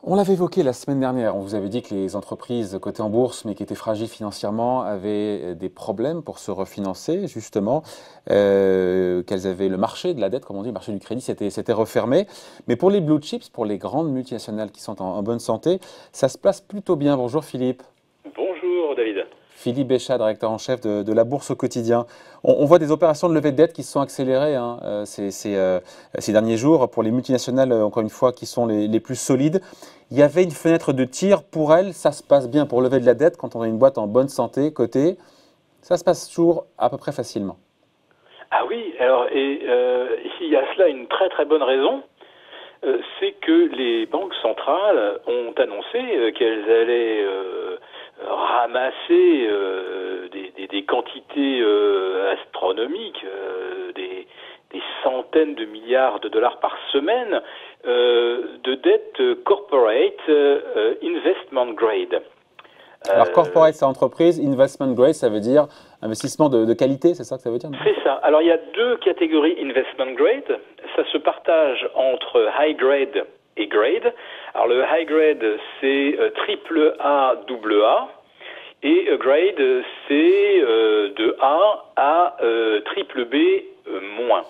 On l'avait évoqué la semaine dernière, on vous avait dit que les entreprises cotées en bourse mais qui étaient fragiles financièrement avaient des problèmes pour se refinancer justement, qu'elles avaient le marché de la dette, comme on dit, le marché du crédit s'était refermé. Mais pour les blue chips, pour les grandes multinationales qui sont en bonne santé, ça se place plutôt bien. Bonjour Philippe. Bonjour David. Philippe Béchat, directeur en chef de la Bourse au quotidien. On voit des opérations de levée de dette qui se sont accélérées ces derniers jours pour les multinationales, encore une fois, qui sont les plus solides. Il y avait une fenêtre de tir pour elles, ça se passe bien pour lever de la dette quand on a une boîte en bonne santé, cotée. Ça se passe toujours à peu près facilement. Ah oui, alors il y a cela une très très bonne raison, c'est que les banques centrales ont annoncé qu'elles allaient ramasser des quantités astronomiques, des centaines de milliards de dollars par semaine de dettes corporate investment grade. Alors corporate, c'est entreprise, investment grade, ça veut dire investissement de qualité, c'est ça que ça veut dire? C'est ça. Alors il y a deux catégories investment grade. Ça se partage entre high grade et grade. Alors le high grade, c'est triple A, double A. Et grade, c'est de A à triple B moins.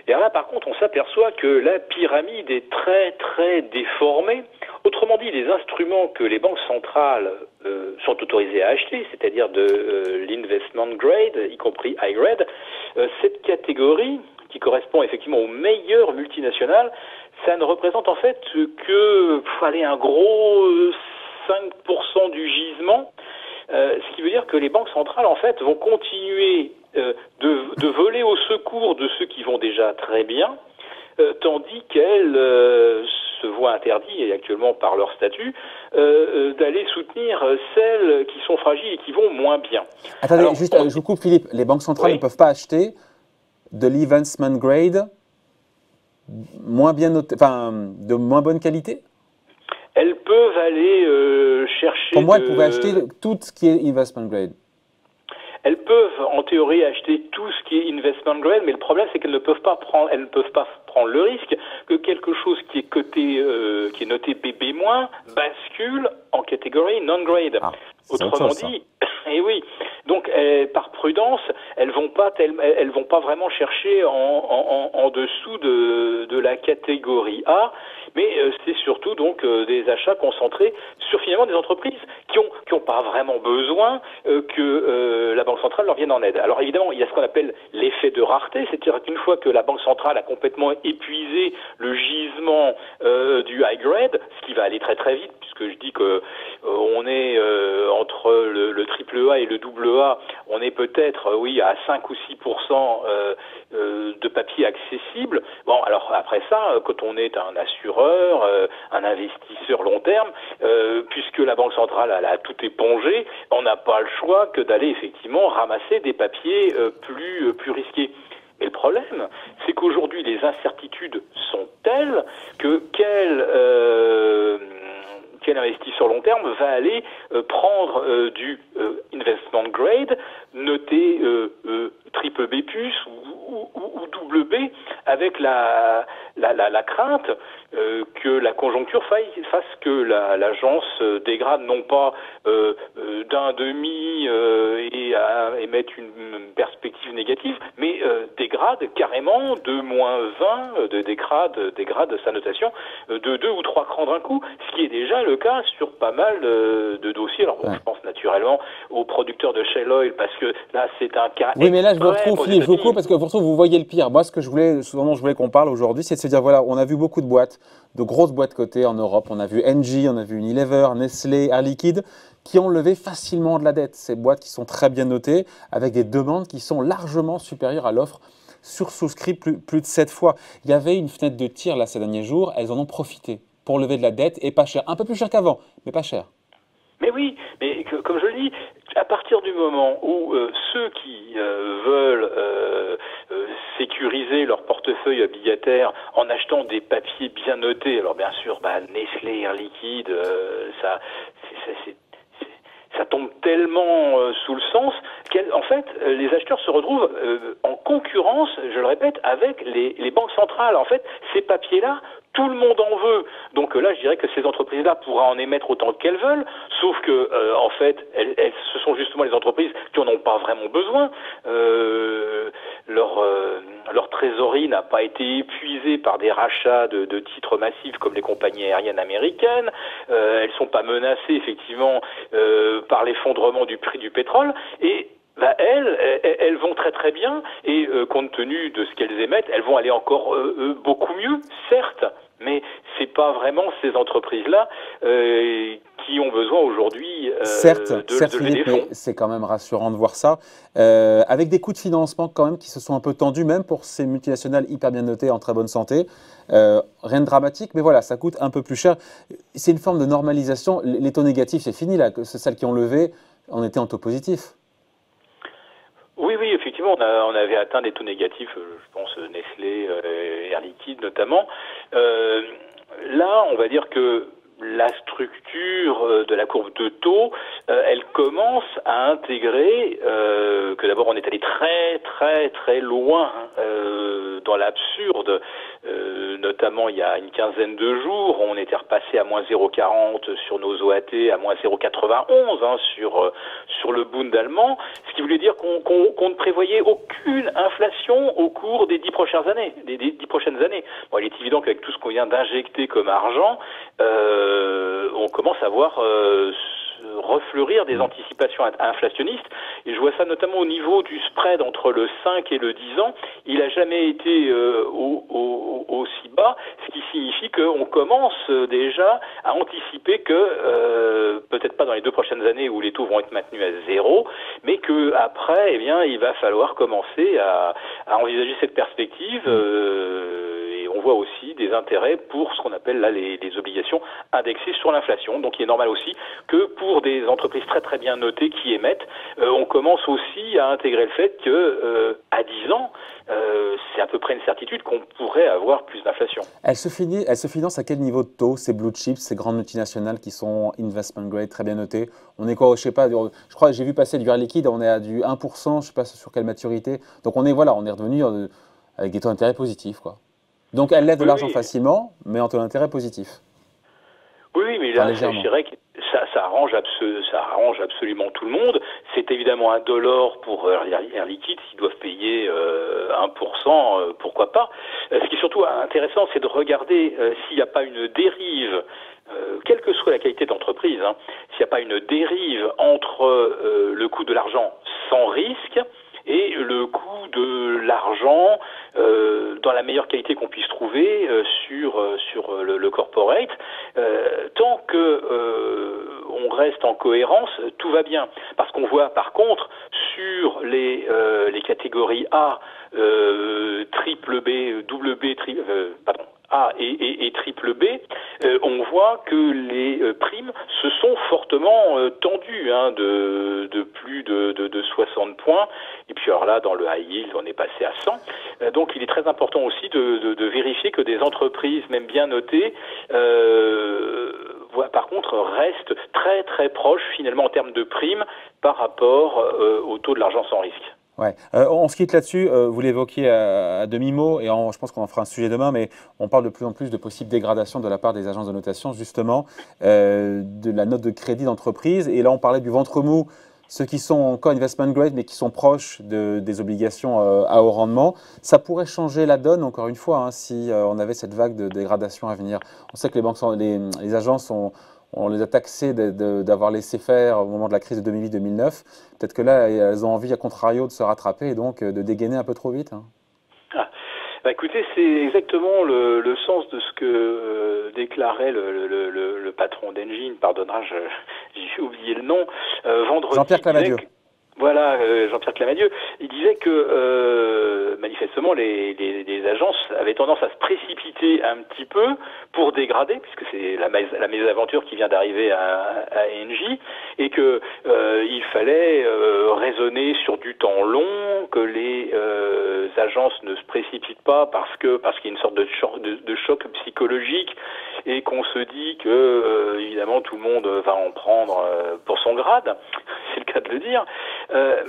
Et là, par contre, on s'aperçoit que la pyramide est très, très déformée. Autrement dit, les instruments que les banques centrales sont autorisées à acheter, c'est-à-dire de l'investment grade, y compris high grade, cette catégorie, qui correspond effectivement aux meilleures multinationales, ça ne représente en fait que un gros 5% du gisement. Ce qui veut dire que les banques centrales, en fait, vont continuer de voler au secours de ceux qui vont déjà très bien, tandis qu'elles se voient interdit, et actuellement par leur statut, d'aller soutenir celles qui sont fragiles et qui vont moins bien. Attendez, alors, juste, je vous coupe Philippe, les banques centrales ne peuvent pas acheter de l'investment grade moins bien noté, enfin, de moins bonne qualité? Elles peuvent aller chercher... Pour moi, elles pouvaient acheter tout ce qui est investment grade. Elles peuvent, en théorie, acheter tout ce qui est investment grade, mais le problème, c'est qu'elles ne peuvent pas prendre le risque que quelque chose qui est coté, qui est noté BB-, bascule en catégorie non-grade. Ah, autrement dit, et oui. Donc, par prudence, elles vont pas vraiment chercher en dessous de la catégorie A, mais c'est surtout donc des achats concentrés sur finalement des entreprises qui ont pas vraiment besoin que la Banque centrale leur vienne en aide. Alors évidemment, il y a ce qu'on appelle l'effet de rareté, c'est-à-dire qu'une fois que la Banque centrale a complètement épuisé le gisement du high grade, ce qui va aller très très vite, puisque je dis que on est entre le triple A et le double A, on est peut-être à 5 ou 6% de papier accessible. Bon, alors après ça, quand on est un assureur, un investisseur long terme, puisque la Banque centrale elle a tout épongé, on n'a pas le choix que d'aller effectivement ramasser des papiers plus risqués. Mais le problème, c'est qu'aujourd'hui, les incertitudes sont telles que quel investisseur long terme va aller prendre du investment grade noté triple B+ ou double B avec la crainte que la conjoncture fasse que l'agence dégrade non pas d'un demi et mettre une perspective négative, mais dégrade carrément de -20, dégrade sa notation de 2 ou 3 crans d'un coup, ce qui est déjà le cas sur pas mal de dossiers. Alors bon, je pense naturellement aux producteurs de shale oil parce que là c'est un cas. Oui, mais là je vous retrouve Philippe, je vous coupe parce que pourtant vous voyez le pire. Moi, ce dont je voulais qu'on parle aujourd'hui, c'est de se dire voilà, on a vu beaucoup de boîtes, de grosses boîtes cotées en Europe. On a vu Engie, on a vu Unilever, Nestlé, Air Liquide, qui ont levé facilement de la dette. Ces boîtes qui sont très bien notées, avec des demandes qui sont largement supérieures à l'offre, sursouscrit plus de 7 fois. Il y avait une fenêtre de tir là ces derniers jours, elles en ont profité pour lever de la dette et pas cher, un peu plus cher qu'avant, mais pas cher. Mais oui, mais comme je le dis, à partir du moment où ceux qui veulent sécuriser leur portefeuille obligataire en achetant des papiers bien notés, alors bien sûr, Nestlé, Air Liquide, ça tombe tellement sous le sens qu'en fait, les acheteurs se retrouvent en concurrence, je le répète, avec les banques centrales. En fait, ces papiers-là, tout le monde en veut. Donc là, je dirais que ces entreprises-là pourraient en émettre autant qu'elles veulent, sauf que, en fait, ce sont justement les entreprises qui en ont pas vraiment besoin. Leur trésorerie n'a pas été épuisée par des rachats de titres massifs comme les compagnies aériennes américaines. Elles sont pas menacées, effectivement, par l'effondrement du prix du pétrole. Et elles vont très très bien et compte tenu de ce qu'elles émettent, elles vont aller encore beaucoup mieux, certes, mais c'est pas vraiment ces entreprises-là qui ont besoin aujourd'hui certes, de lever des Philippe, fonds. mais c'est quand même rassurant de voir ça. Avec des coûts de financement quand même qui se sont un peu tendus, même pour ces multinationales hyper bien notées, en très bonne santé. Rien de dramatique, mais voilà, ça coûte un peu plus cher. C'est une forme de normalisation. Les taux négatifs, c'est fini là. C'est celles qui ont levé, on était en taux positif. Oui, effectivement, on avait atteint des taux négatifs, je pense Nestlé, Air Liquide notamment. Là, on va dire que la structure de la courbe de taux, elle commence à intégrer que d'abord on est allé très loin dans l'absurde, notamment il y a une quinzaine de jours, on était repassé à moins 0,40 sur nos OAT, à moins 0,91 sur le Bund allemand, ce qui voulait dire qu'on ne prévoyait aucune inflation au cours des 10 prochaines années. Bon, il est évident qu'avec tout ce qu'on vient d'injecter comme argent, on commence à voir refleurir des anticipations inflationnistes, et je vois ça notamment au niveau du spread entre le 5 et le 10 ans. Il n'a jamais été aussi bas, ce qui signifie qu'on commence déjà à anticiper que, peut-être pas dans les 2 prochaines années où les taux vont être maintenus à 0, mais que après, eh bien, il va falloir commencer à envisager cette perspective, et on voit aussi des intérêts pour ce qu'on appelle là les obligations indexées sur l'inflation. Donc il est normal aussi que pour des entreprises très bien notées qui émettent, on commence aussi à intégrer le fait que à 10 ans, c'est à peu près une certitude qu'on pourrait avoir plus d'inflation. Elle se finance à quel niveau de taux, ces blue chips, ces grandes multinationales qui sont investment grade, très bien notées? On est quoi, je sais pas, je crois que j'ai vu passer du Air Liquide, on est à du 1%, je ne sais pas sur quelle maturité. Donc on est revenu avec des taux d'intérêt positifs, quoi. Donc elle lève de l'argent facilement, mais en taux d'intérêt positif. Oui, mais là, je dirais que ça arrange absolument tout le monde. C'est évidemment indolore pour Air Liquide, s'ils doivent payer 1%, pourquoi pas. Ce qui est surtout intéressant, c'est de regarder s'il n'y a pas une dérive, quelle que soit la qualité d'entreprise, s'il n'y a pas une dérive entre le coût de l'argent sans risque et le coût de l'argent dans la meilleure qualité qu'on puisse trouver sur le corporate. Tant que on reste en cohérence, tout va bien. Parce qu'on voit par contre sur les catégories A, triple B, double B, A et triple B, on voit que les primes se sont fortement tendues, de plus de 60 points. Et puis alors là, dans le high yield, on est passé à 100. Donc il est très important aussi de vérifier que des entreprises, même bien notées, par contre, restent très proches finalement en termes de primes par rapport au taux de l'argent sans risque. Ouais. On se quitte là-dessus. Vous l'évoquiez à demi-mot, et je pense qu'on en fera un sujet demain, mais on parle de plus en plus de possibles dégradations de la part des agences de notation, justement, de la note de crédit d'entreprise. Et là, on parlait du ventre mou, ceux qui sont encore investment grade, mais qui sont proches des obligations à haut rendement. Ça pourrait changer la donne, encore une fois, si on avait cette vague de dégradation à venir. On sait que les agences on les a taxés d'avoir laissé faire au moment de la crise de 2008-2009. Peut-être que là, elles ont envie, à contrario, de se rattraper et donc de dégainer un peu trop vite. Écoutez, c'est exactement le sens de ce que déclarait le patron d'Engie, pardonnera, j'ai oublié le nom, vendredi. Jean-Pierre Clamadieu. Voilà, Jean-Pierre Clamadieu, il disait que manifestement les agences avaient tendance à se précipiter un petit peu pour dégrader, puisque c'est la mésaventure qui vient d'arriver à Engie, et que il fallait raisonner sur du temps long, que les agences ne se précipitent pas parce qu'il y a une sorte de choc psychologique et qu'on se dit que, évidemment, tout le monde va en prendre pour son grade, c'est le cas de le dire,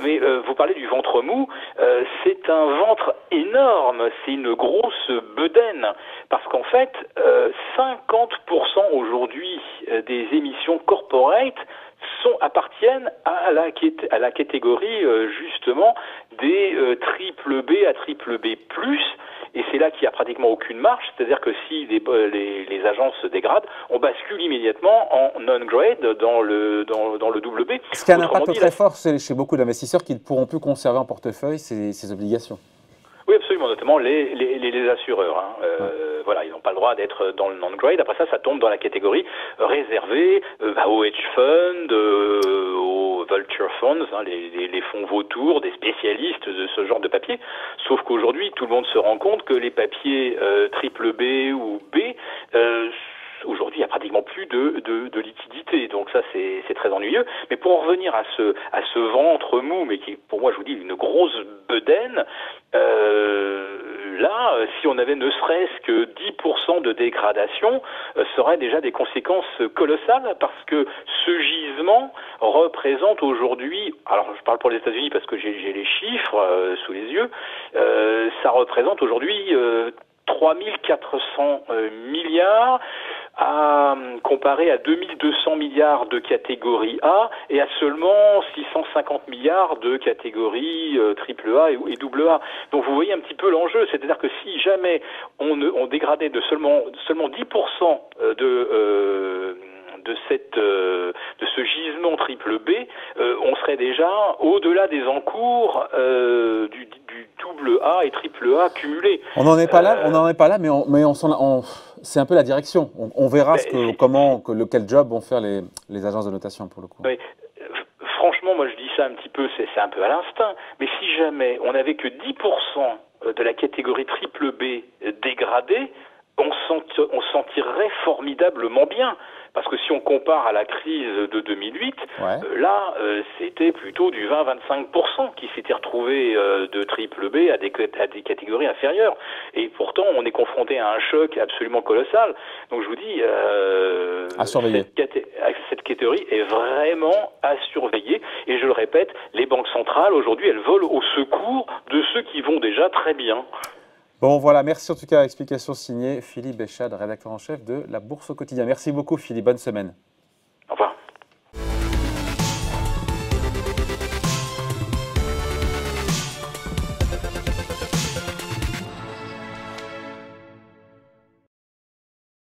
mais vous parlez du ventre mou, c'est un ventre énorme, c'est une grosse bedaine, parce qu'en fait, 50% aujourd'hui des émissions corporate appartiennent à la catégorie justement des triple B à triple B+, et c'est là qu'il n'y a pratiquement aucune marge, c'est-à-dire que si les agences se dégradent, on bascule immédiatement en non-grade dans le double B. Ce qui a un impact très fort chez beaucoup d'investisseurs qui ne pourront plus conserver en portefeuille ces obligations. Oui, absolument, notamment les assureurs. Hein. Voilà, ils n'ont pas le droit d'être dans le non-grade. Après ça tombe dans la catégorie réservée aux hedge funds, aux vulture funds, hein, les fonds vautours, des spécialistes de ce genre de papier. Sauf qu'aujourd'hui, tout le monde se rend compte que les papiers triple B ou B, aujourd'hui, il n'y a pratiquement plus de liquidité, donc ça c'est très ennuyeux. Mais pour en revenir à ce ventre mou, mais qui pour moi, je vous dis, une grosse bedaine, là, si on avait ne serait-ce que 10% de dégradation, ça aurait déjà des conséquences colossales, parce que ce gisement représente aujourd'hui, alors je parle pour les États-Unis parce que j'ai les chiffres sous les yeux, ça représente aujourd'hui 3400 milliards, à comparer à 2200 milliards de catégorie A et à seulement 650 milliards de catégorie AAA et AA. Donc vous voyez un petit peu l'enjeu, c'est-à-dire que si jamais on dégradait de seulement 10% de ce gisement triple B, on serait déjà au-delà des encours du double A et triple A cumulés. On n'en est pas là, mais c'est un peu la direction. On verra quel job vont faire les agences de notation pour le coup. Oui. Franchement, moi je dis ça un petit peu, c'est un peu à l'instinct, mais si jamais on n'avait que 10% de la catégorie triple B dégradée, on s'en tirerait formidablement bien. Parce que si on compare à la crise de 2008, là, c'était plutôt du 20-25% qui s'était retrouvé de triple B à des catégories inférieures. Et pourtant, on est confronté à un choc absolument colossal. Donc je vous dis, à surveiller. Cette catégorie est vraiment à surveiller. Et je le répète, les banques centrales, aujourd'hui, elles volent au secours de ceux qui vont déjà très bien. Bon, voilà, merci en tout cas. Explication signée Philippe Béchade, rédacteur en chef de La Bourse au quotidien. Merci beaucoup, Philippe. Bonne semaine.